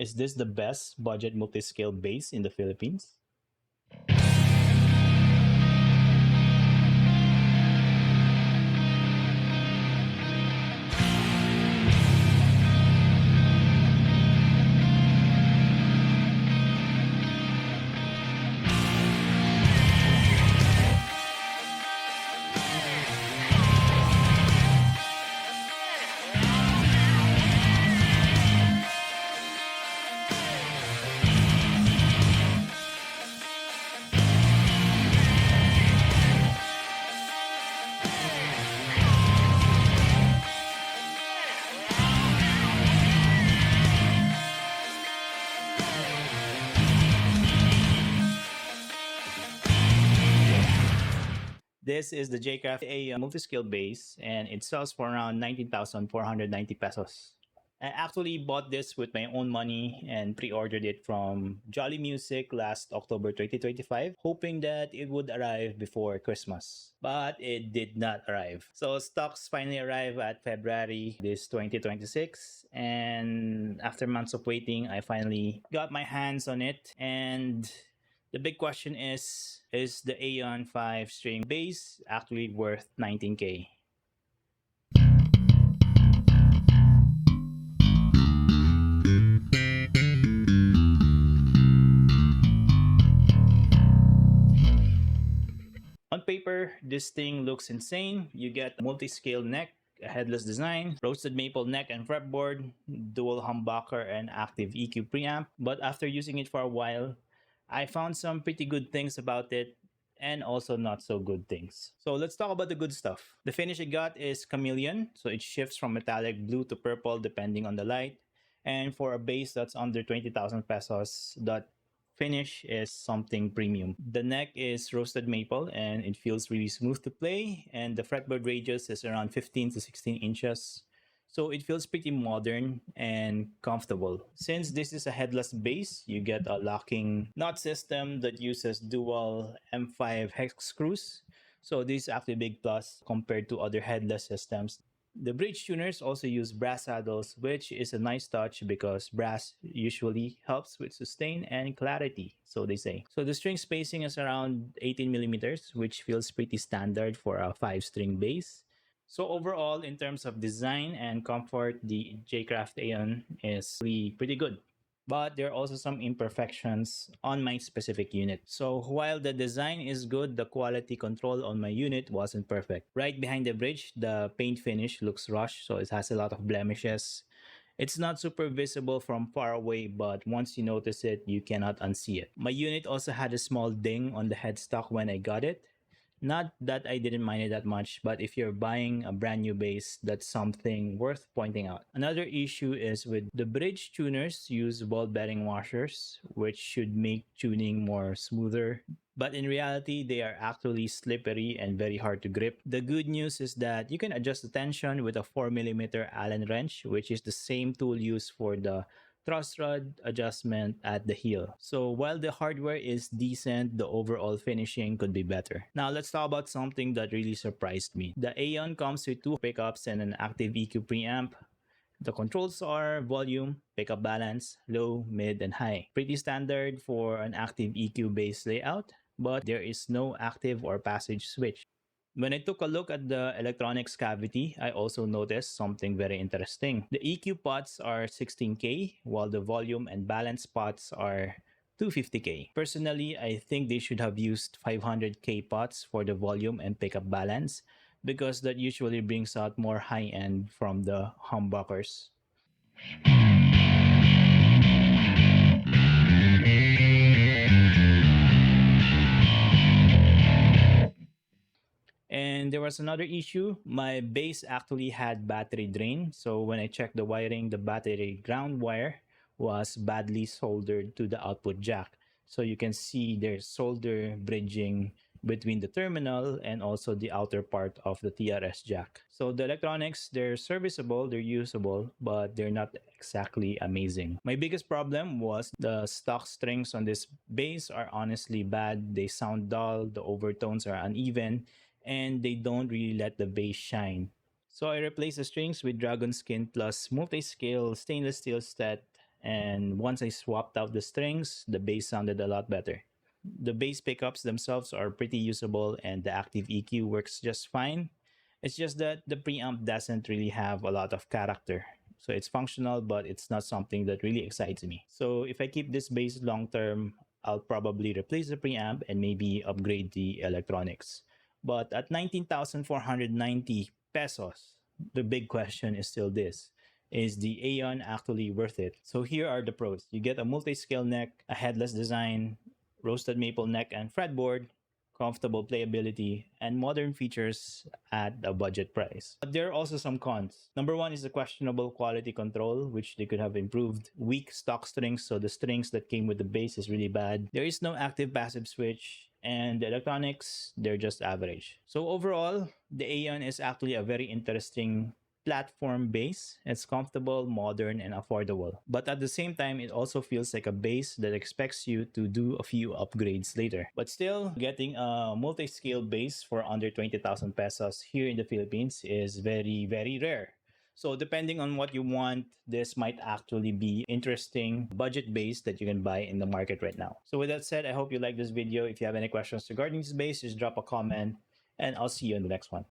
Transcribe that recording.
Is this the best budget multi-scale bass in the Philippines? This is the Jcraft Aeon Multi-Scale bass, and it sells for around 19,490 pesos. I actually bought this with my own money and pre-ordered it from Jolly Music last October 2025, hoping that it would arrive before Christmas. But it did not arrive. So stocks finally arrived at February this 2026, and after months of waiting, I finally got my hands on it. And the big question is the Aeon 5 string bass actually worth 19K? On paper, this thing looks insane. You get a multi-scale neck, a headless design, roasted maple neck and fretboard, dual humbucker and active EQ preamp. But after using it for a while, I found some pretty good things about it and also not so good things. So let's talk about the good stuff. The finish it got is chameleon, so it shifts from metallic blue to purple depending on the light. And for a bass that's under 20,000 pesos, that finish is something premium. The neck is roasted maple and it feels really smooth to play, and the fretboard radius is around 15 to 16 inches. So it feels pretty modern and comfortable. Since this is a headless bass, you get a locking knot system that uses dual M5 hex screws. So this is actually a big plus compared to other headless systems. The bridge tuners also use brass saddles, which is a nice touch because brass usually helps with sustain and clarity, so they say. So the string spacing is around 18 millimeters, which feels pretty standard for a 5-string bass. So overall, in terms of design and comfort, the Jcraft Aeon is really pretty good. But there are also some imperfections on my specific unit. So while the design is good, the quality control on my unit wasn't perfect. Right behind the bridge, the paint finish looks rushed, so it has a lot of blemishes. It's not super visible from far away, but once you notice it, you cannot unsee it. My unit also had a small ding on the headstock when I got it. Not that I didn't mind it that much, but if you're buying a brand new bass, that's something worth pointing out. Another issue is with the bridge tuners use ball bearing washers, which should make tuning more smoother. But in reality, they are actually slippery and very hard to grip. The good news is that you can adjust the tension with a 4mm Allen wrench, which is the same tool used for the thrust rod adjustment at the heel. So while the hardware is decent, the overall finishing could be better. Now let's talk about something that really surprised me. The Aeon comes with 2 pickups and an active EQ preamp. The controls are volume, pickup balance, low, mid, and high. Pretty standard for an active EQ bass layout, but there is no active or passage switch. When I took a look at the electronics cavity, I also noticed something very interesting. The EQ pots are 16K, while the volume and balance pots are 250K. Personally, I think they should have used 500K pots for the volume and pickup balance because that usually brings out more high end from the humbuckers. And there was another issue. My base actually had battery drain. So when I checked the wiring, the battery ground wire was badly soldered to the output jack. So you can see there's solder bridging between the terminal and also the outer part of the TRS jack. So the electronics, they're serviceable, they're usable, but they're not exactly amazing. My biggest problem was the stock strings on this bass are honestly bad. They sound dull, the overtones are uneven, and they don't really let the bass shine. So I replaced the strings with dragon skin plus multi-scale stainless steel set, and once I swapped out the strings, the bass sounded a lot better. The bass pickups themselves are pretty usable and the active EQ works just fine. It's just that the preamp doesn't really have a lot of character. So it's functional, but it's not something that really excites me. So if I keep this bass long term, I'll probably replace the preamp and maybe upgrade the electronics. But at 19,490 pesos, the big question is still this. Is the Aeon actually worth it? So here are the pros. You get a multi-scale neck, a headless design, roasted maple neck and fretboard, comfortable playability, and modern features at a budget price. But there are also some cons. Number one is the questionable quality control, which they could have improved. Weak stock strings, so the strings that came with the bass is really bad. There is no active passive switch, and the electronics, they're just average. So overall, the Aeon is actually a very interesting platform bass. It's comfortable, modern, and affordable. But at the same time, it also feels like a bass that expects you to do a few upgrades later. But still, getting a multi-scale bass for under 20,000 pesos here in the Philippines is very, very rare. So depending on what you want, this might actually be interesting budget bass that you can buy in the market right now. So with that said, I hope you like this video. If you have any questions regarding this bass, just drop a comment and I'll see you in the next one.